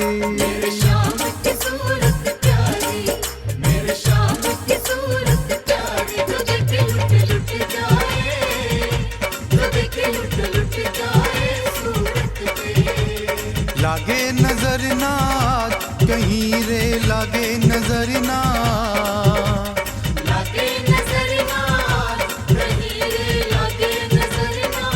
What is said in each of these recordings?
मेरे शाम की सूरत प्यारी, मेरे शाम की सूरत प्यारी, जो देखे लुट लुट जाए, जो देखे लुट लुट जाए सूरत पे। लागे नजर ना कहीं रे, लागे नजर ना, लागे नजर ना कहीं रे, लागे नजर ना।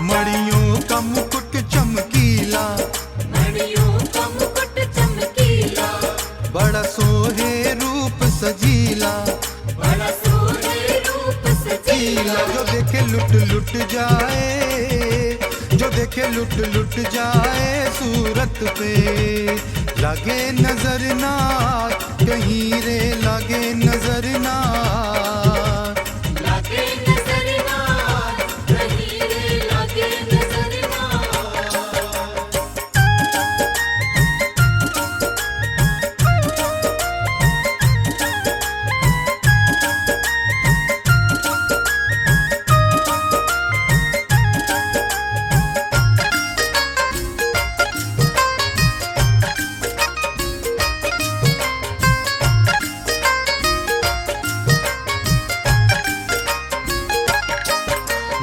मड़ियों का मुकुट चमकीला, मणियों का मुकुट चमकीला, बड़ा सोहे रूप सजीला, बड़ा सोहे रूप सजीला, जो देखे लुट लुट जाए, जो देखे लुट लुट जाए सूरत पे। लागे नजर ना कहीं रे, लागे नजर ना, लागे नजर ना कहीं रे, लागे नजर ना।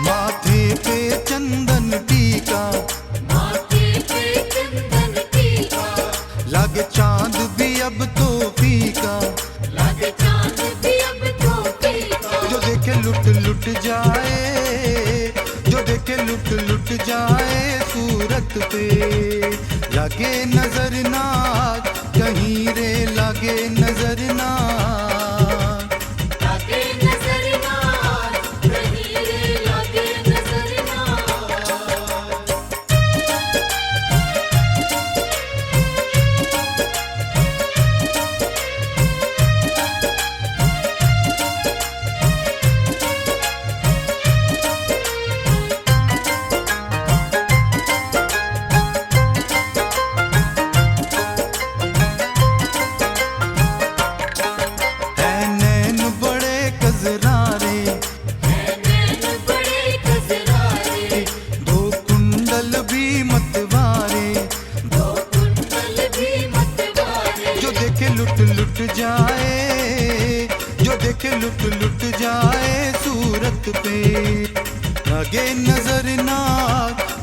माथे पे चंदन टीका, माथे पे चंदन टीका, लागे चांद भी अब तो फीका, लागे चांद भी अब तो फीका, जो देखे लुट लुट जाए, जो देखे लुट लुट जाए सूरत पे। लागे नजर ना कहीं रे, लागे नजर ना, लागे नजर ना कहीं रे, लागे नजर ना। है नैन बड़े कजरारे, नैन बड़े कजरारे, दो कुंडल भी मतवारे, दो कुंडल भी मतवारे, जो देखे लुट लुट जाए, जो देखे लुट लुट जाए सूरत पे। लागे नजर ना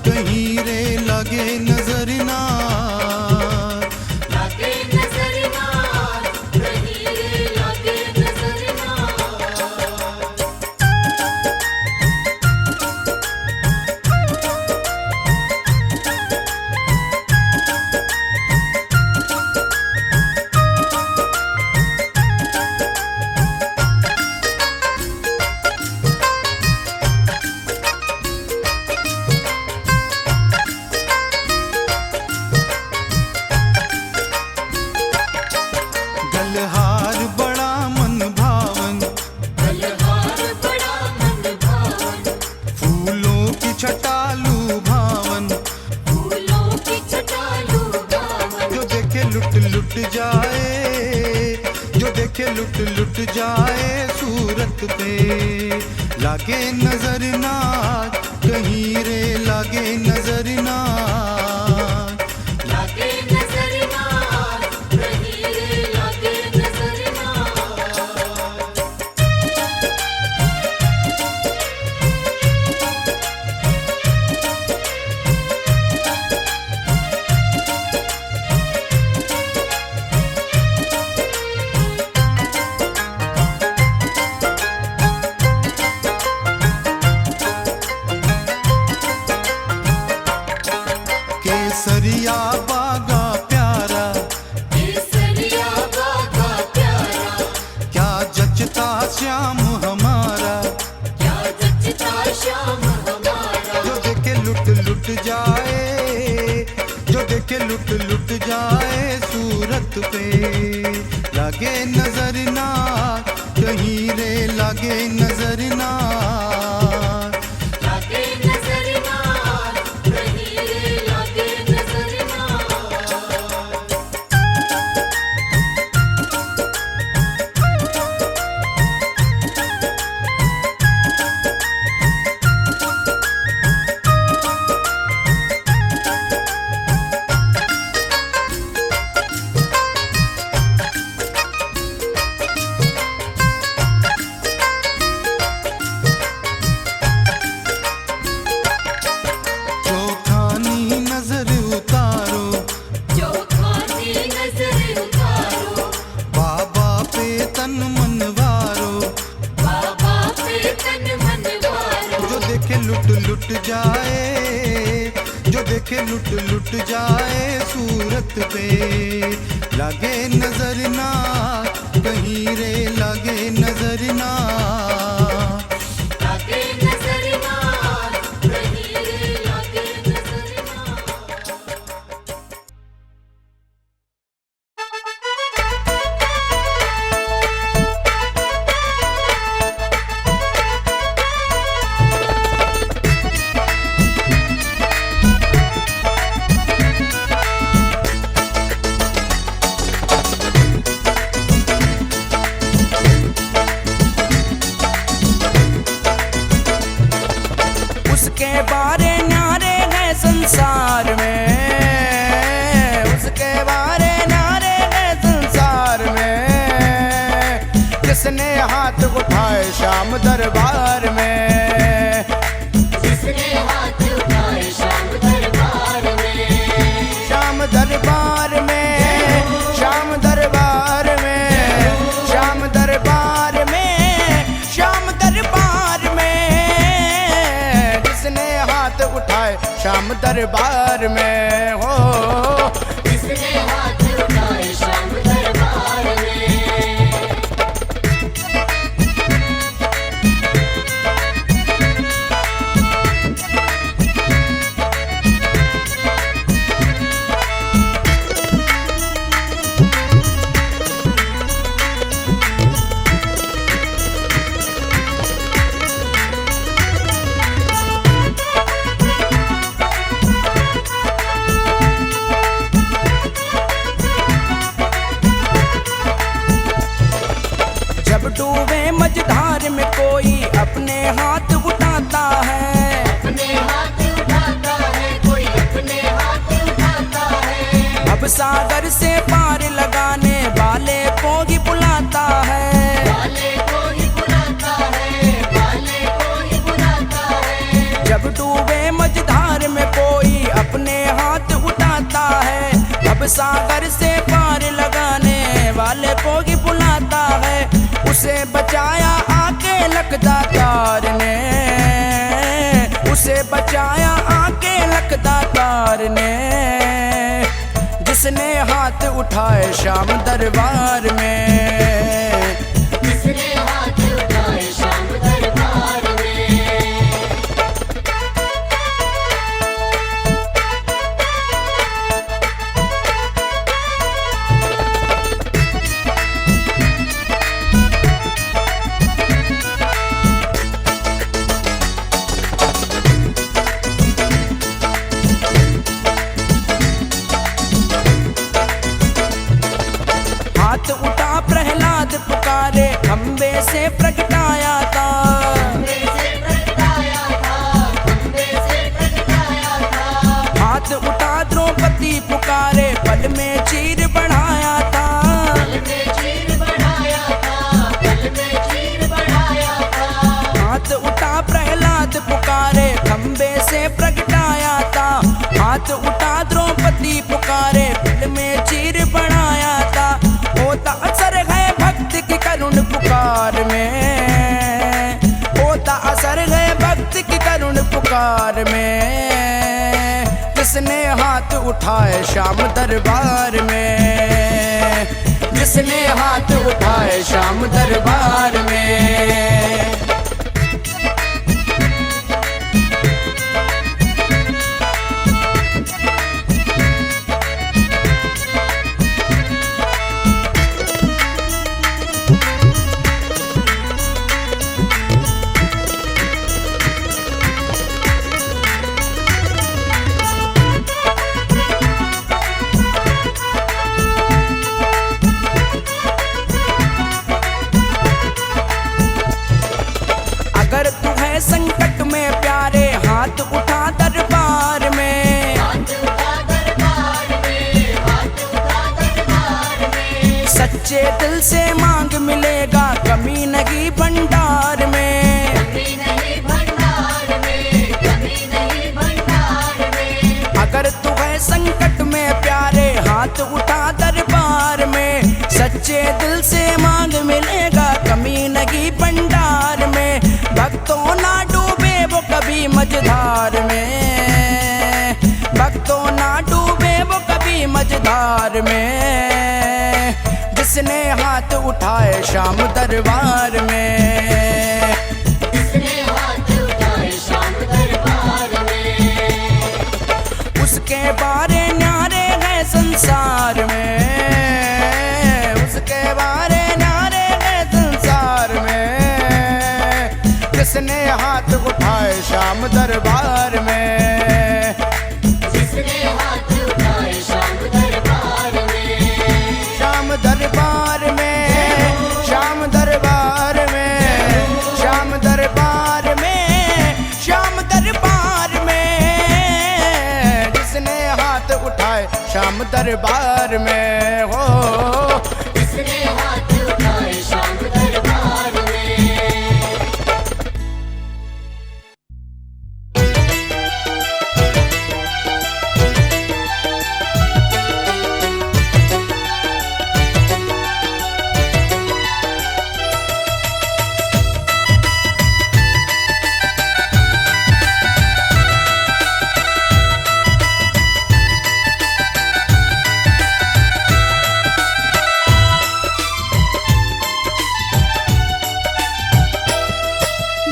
कहीं रे, लागे नजर ना, लागे नजर ना कहीं रे, लागे नजर ना। गलहार बड़ा मन भावन, गलहार बड़ा मन भावन, फूलों की छटालू भावन, फूलों की छटालू भावन, जो देखे लुट लुट जाए, जो देखे लुट लुट जाए सूरत पे। लागे नजर ना कहीं रे, लागे नजर ना, लागे नजर ना कहीं रे, लागे नजर ना। केसरिया बागा प्यारा, केसरिया बागा प्यारा, क्या जचता श्याम हमारा, क्या जचता श्याम हमारा, जो देखे लुट लुट जाए, जो देखे लुट लुट जाए सूरत पे। लागे नजर ना कहीं रे लागे नजर ना लागे नजर ना कहीं रे लागे नजर ना जो खानी नजर उतारो जो खानी नजर उतारो बाबा पे तन मन वारो बाबा पे तन मन वारो जो देखे लुट लुट जाए जो देखे लुट जाए सूरत पे लागे नजर ना कहीं रे लागे नजर ना लागे नजर ना कहीं रे लागे नजर ना उसके बारे न्यारे हैं संसार में उसके बारे न्यारे हैं संसार में किसने हाथ उठाए शाम दरबार में जिसने हाथ उठाए शाम दरबार में शाम दरबार में शाम दरबार में शाम दरबार में शाम दरबार में जिसने हाथ उठाए शाम दरबार में हो जिसने हाथ उठाए शाम दरबार में जब डूबे मझधार में कोई अपने हाथ उठाता है अपने हाथ उठाता है कोई अपने हाथ उठाता है अब सागर से पार लगाने वाले को ही बुलाता है वाले को ही बुलाता है वाले को ही बुलाता है जब डूबे मझधार में कोई अपने हाथ उठाता है अब सागर से पार लगाने वाले को ही बुलाता है उसे बचाया आके लखदातार ने उसे बचाया आके लखदातार ने जिसने हाथ उठाए शाम दरबार में जिसने हाथ उठाए शाम दरबार में हाथ उठा प्रहलाद पुकारे खंबे से प्रगटाया था खंबे से प्रगटाया था खंबे से प्रगटाया था हाथ उठा द्रौपदी पुकारे पल में चीर बढ़ाया था पल में चीर बढ़ाया था पल में चीर बढ़ाया था हाथ उठा प्रहलाद पुकारे खंबे से प्रगटाया था हाथ उठा द्रौपदी पुकारे पल में चीर बढ़ाया था होता असर है भक्त की करुण पुकार में होता असर है भक्त की करुण पुकार में जिसने हाथ उठाए शाम दरबार में जिसने हाथ उठाए शाम दरबार में दिल से मांग मिलेगा, कमी नहीं भंडार में। कमी नहीं भंडार में, कमी नहीं भंडार में। अगर तू है संकट में प्यारे, हाथ उठा दरबार में। सच्चे दिल से मांग मिलेगा, कमी नहीं भंडार में। भक्तों ना डूबे वो कभी मझधार में, भक्तों ना डूबे वो कभी मझधार में। जिसने हाथ उठाए शाम दरबार में, जिसने हाथ उठाए शाम दरबार में। उसके बारे न्यारे है संसार में, उसके बारे न्यारे है संसार में। जिसने हाथ उठाए शाम दरबार में, जिसने हाथ उठाए शाम दरबार में। शाम दरबार में, शाम दरबार में, शाम दरबार में, शाम दरबार में। जिसने हाथ उठाए शाम दरबार में हो, जिसने हाथ उठाए शाम दरबार में।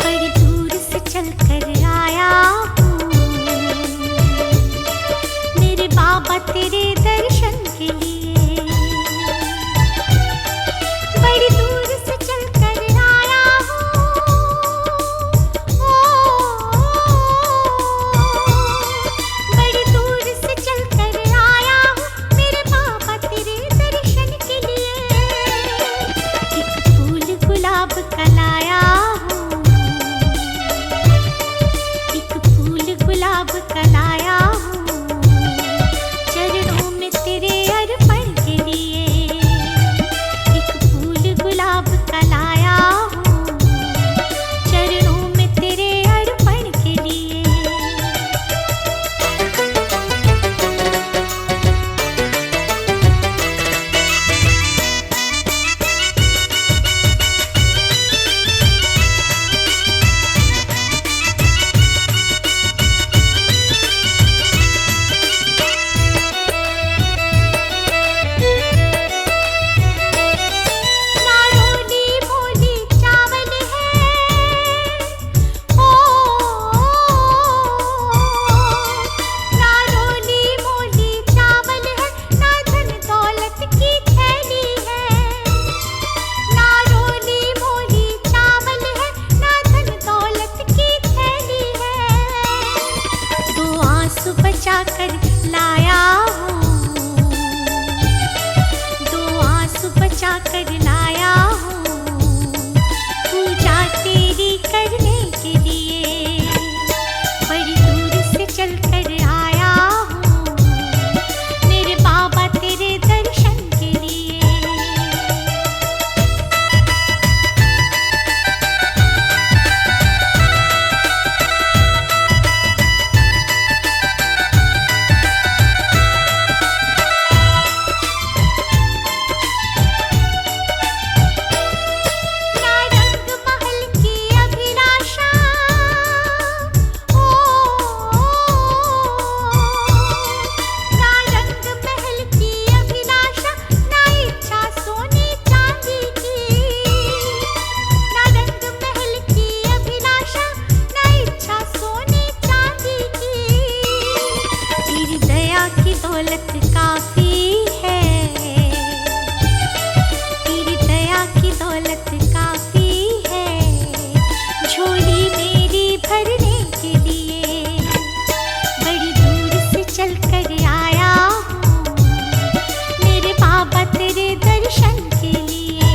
बड़ी दूर से चल कर आया हूँ मेरे बाबा तेरे दर्शन के लिए। बड़ी दूर से चल कर आया हूँ, बड़ी दूर से चल कर आया हूँ मेरे बाबा तेरे दर्शन के लिए। एक फूल गुलाब का लाया हूँ, एक फूल गुलाब का लाया हूँ चरणों में तेरे अर्पण के लिए। एक फूल गुलाब का लाया हूँ चरणों में तेरे अर्पण के लिए। नारोली मोली चावल है, नारोली मोली चावल है, ना धन दौलत की थैली है। नारोली मोली चावल है, ना धन दौलत की थैली है। दो आंसू बचा कर लाया हूँ, दो आंसू बचा कर लाया हूँ पूजा तेरी करने के लिए। बड़ी दूर से चल कर आया हूँ मेरे बाबा तेरे दर्शन के लिए। ना रंग महल की अभिलाषा, ना रंग महल की अभिलाषा, ना इच्छा सोने चांदी की। ना रंग महल की अभिलाषा, ना इच्छा सोने चांदी की। तेरी दया की दौलत काफी है, तेरी दया की दौलत काफी है झोली मेरी भरने के लिए। बड़ी दूर से चल कर आया हूँ मेरे बाबा तेरे दर्शन के लिए।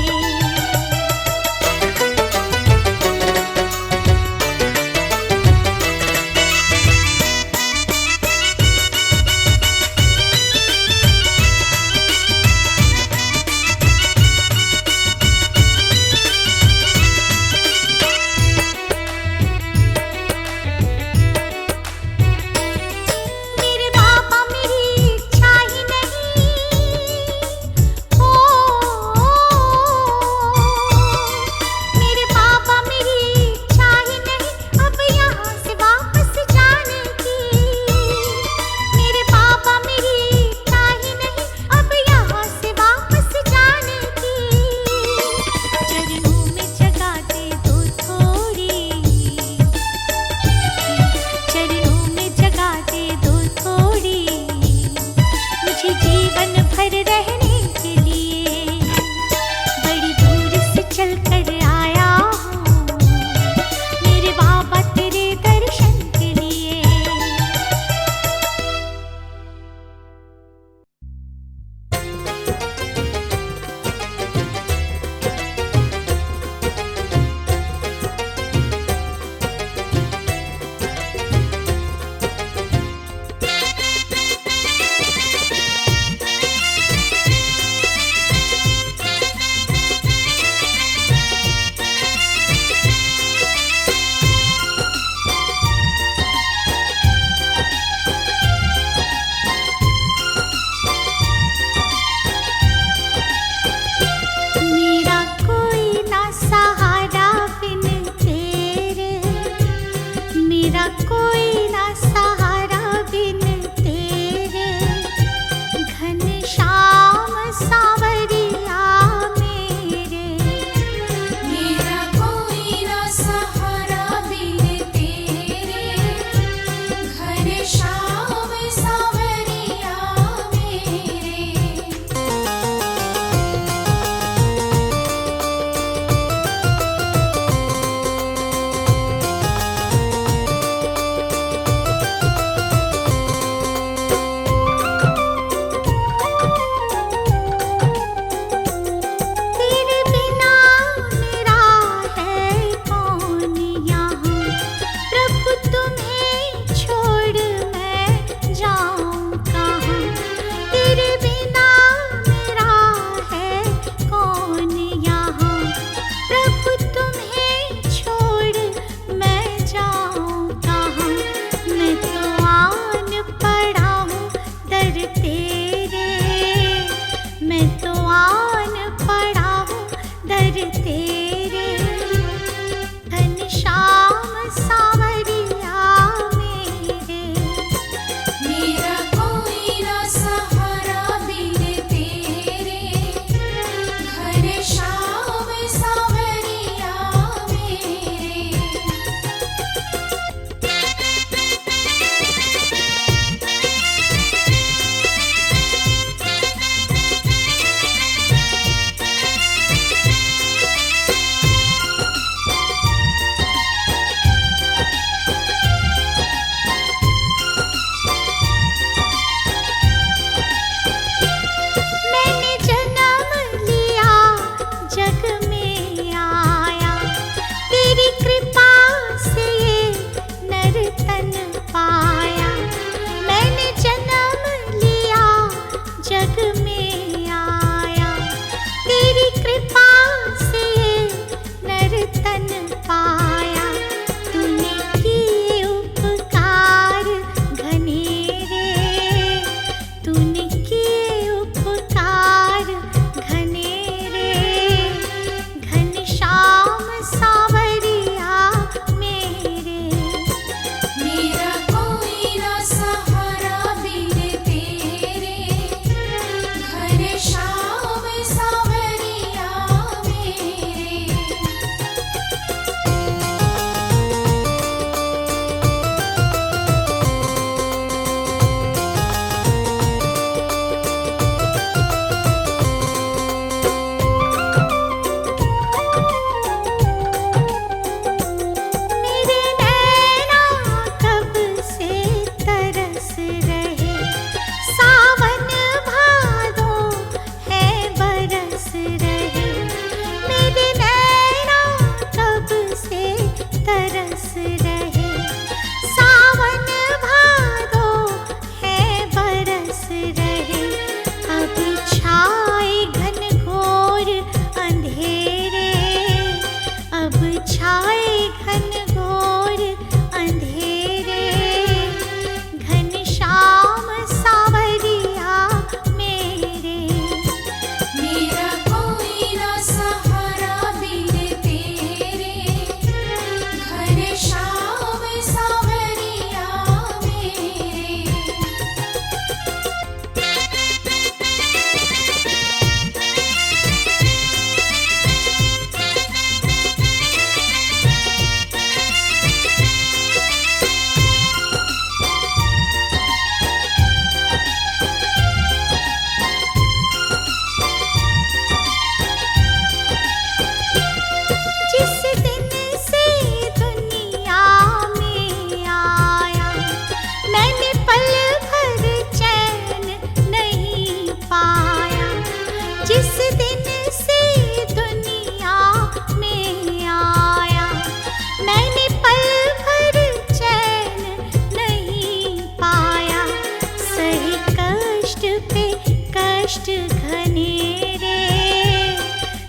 कष्ट घनेरे,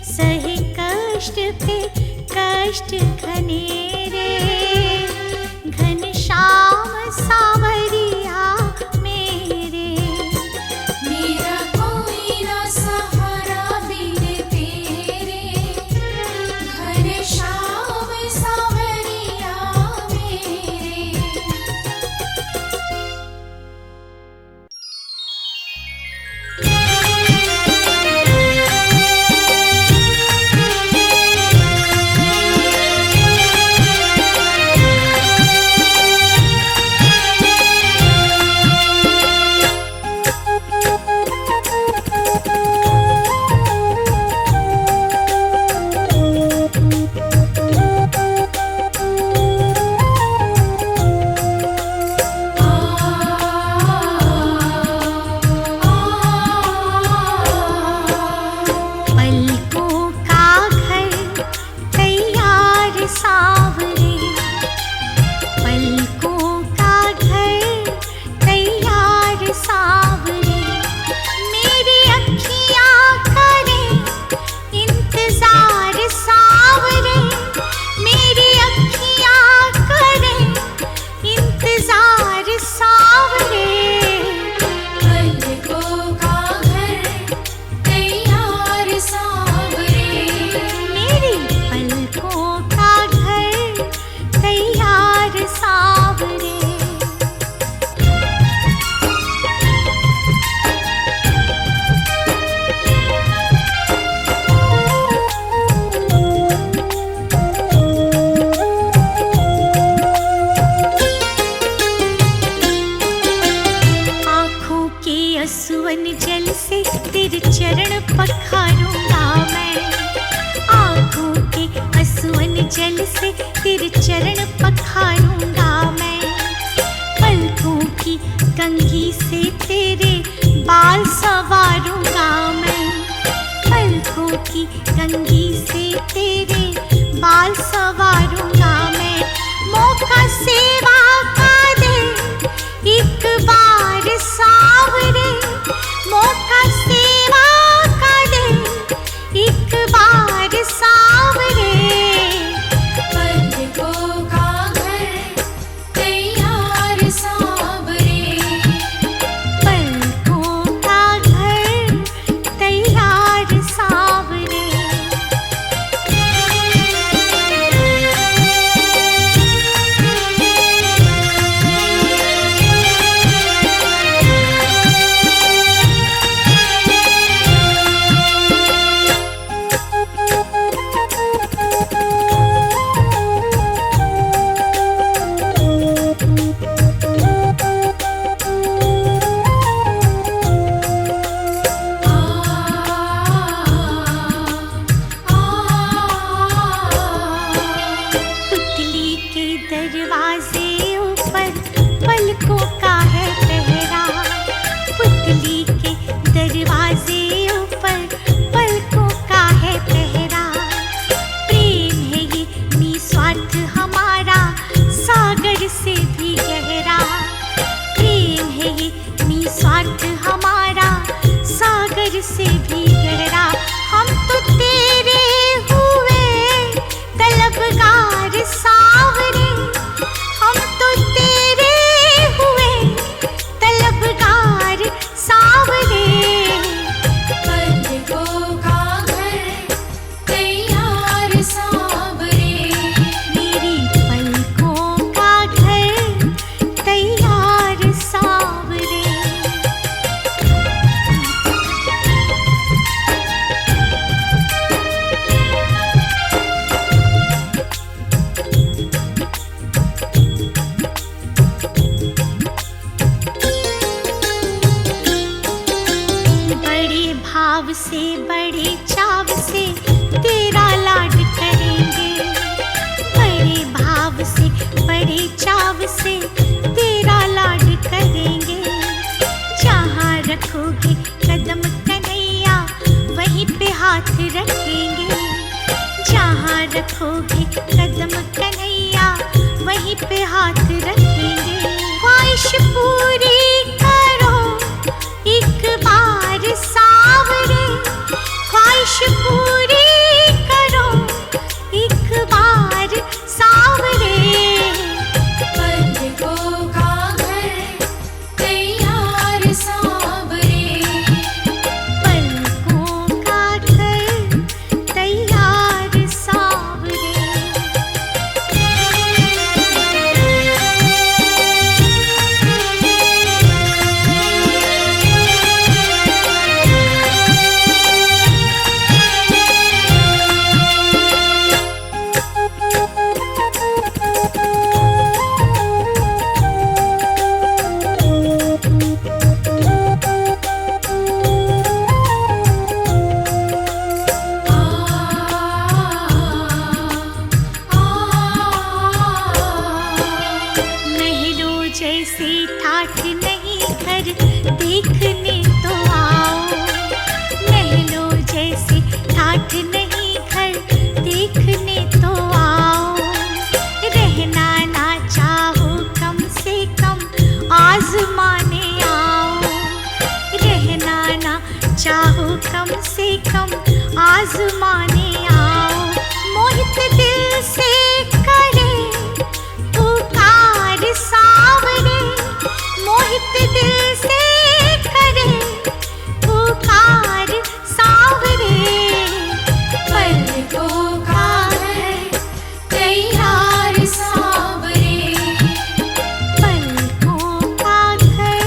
सहे कष्ट पे कष्ट घनेरे, घनश्याम सावरिया मेरे। मेरा कोई ना सहारा बिन तेरे, घनश्याम सावरिया मेरे। पलकों का घर तैयार सावरे, पलकों का घर तैयार सावरे, मेरी अखियाँ करें इंतजार सावरे, मेरी अखियाँ करें इंतजार सावरे। पलकों का घर तैयार सावरे, मेरी पलकों का घर तैयार सावरे। आँखों के असुवन जल से तेरे चरण पखारूंगा मैं, आँखों के असुवन जल से तेरे चरण पखारूंगा मैं, पलकों की कंघी से तेरे बाल संवारूंगा मैं, पलकों की कंघी से तेरे बाल संवारूंगा मैं। मौका सेवा का दे एक बार सावरे, मौका सेवा का दे एक बार सावरे। पलकों का घर तैयार सावरे, पलकों का घर तैयार सावरे। पुतली के दरवाजे ऊपर पलकों का है पहरा, पुतली के दरवाजे ऊपर पलकों का है पहरा। प्रेम है ये निस्वार्थ हमारा सागर से भी गहरा, प्रेम है ये निस्वार्थ हमारा सागर से भी गहरा। हम तो तेरे हुए तलबगार सावरे, हम तो तेरे हुए तलबगार सावरे। पलकों का घर तैयार सावरे, मेरी पलकों का घर तैयार सावरे। बड़े भाव से बड़े चाव से तेरा लाड करेंगे, बड़े भाव से बड़े चाव से तेरा लाड करेंगे। जहाँ रखोगे कदम कन्हैया वहीं पे हाथ रखेंगे, जहाँ रखोगे कदम कन्हैया वहीं पे हाथ रखेंगे। ख्वाहिश पूरी करो एक बार सा कम से कम आजमाने आओ, मोहित दिल से करे पुकार सावरे, मोहित दिल से करे पुकार सावरे। पलकों का है तैयार सावरे, पलकों का घर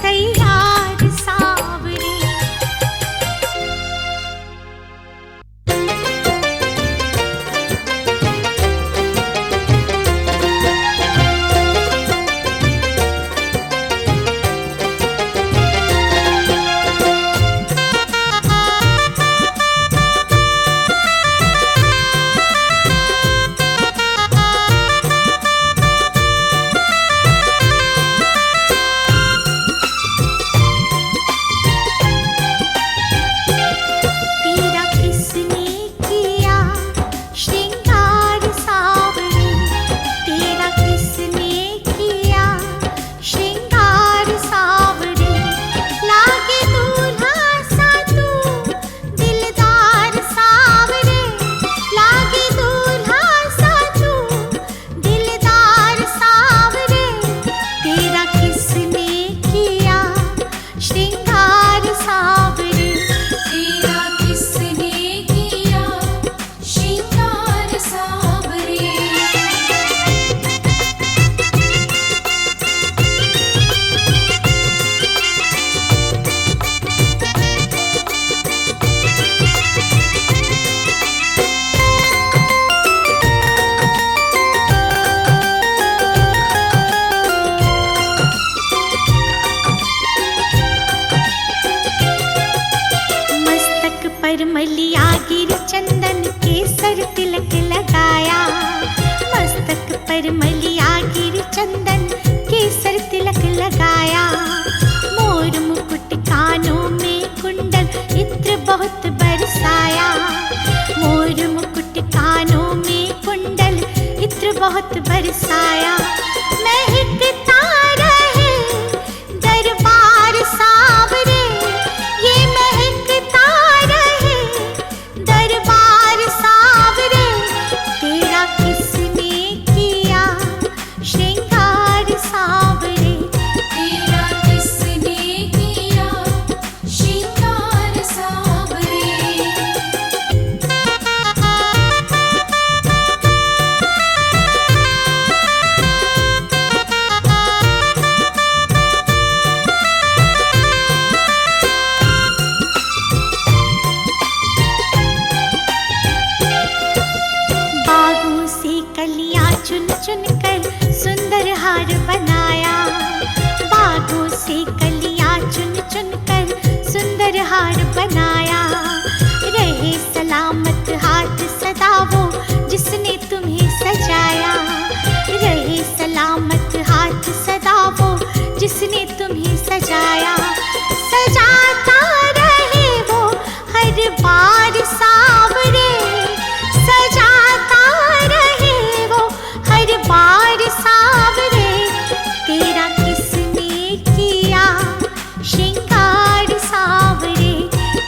तैयार सावरे। तेरा किसने किया श्रृंगार सावरे, तेरा किसने किया श्रृंगार सावरे। लागे दूल्हा सा तू दिलदार सावरे, लागे दूल्हा सा तू दिलदार सावरे। तेरा किसने किया श्रृंगार सावरे, तेरा किसने किया श्रृंगार सावरे। मस्तक पर मलिया गिर चंदन केसर तिलक लगाया, मस्तक पर मलिया गिर चंदन केसर तिलक लगाया। मोर मुकुट कानों में कुंडल इत्र बहुत बरसाया, मोर मुकुट कानों में कुंडल इत्र बहुत बरसाया। महकता रहे दरबार सावरे, ये महकता रहे दरबार सावरे। तेरा किसने किया श्रृंगार सावरे, तेरा किसने किया श्रृंगार सावरे। बागों से कलियां चुन चुन कर सुंदर हार बनाया, बागों से कलियां चुन चुन कर सुंदर हार बनाया। रहे सलामत हाथ सदा वो जिसने तुम्हें सजाया, रहे सलामत हाथ सदा वो जिसने तुम्हें सजाया। सजाता रहे वो हर बार सावरे, सजाता रहे वो हर बार सावरे। तेरा किसने किया श्रृंगार सावरे,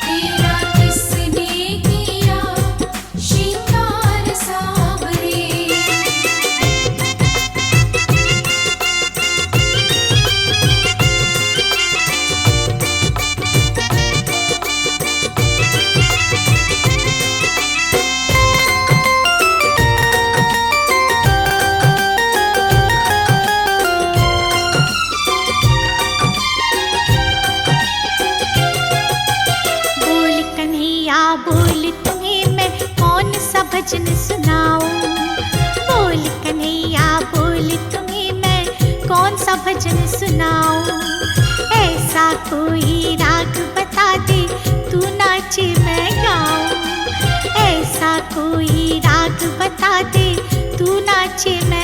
तेरा किसने किया श्रृंगार सावरे। बोल कन्हैया बोल तुम्हें मैं कौन सा भजन सुनाऊं, बोल कन्हैया बोल तुम्हें मैं कौन सा भजन सुनाऊं। ऐसा कोई राग बता दे तू नाचे मैं गाऊं, ऐसा कोई राग बता दे तू नाचे मैं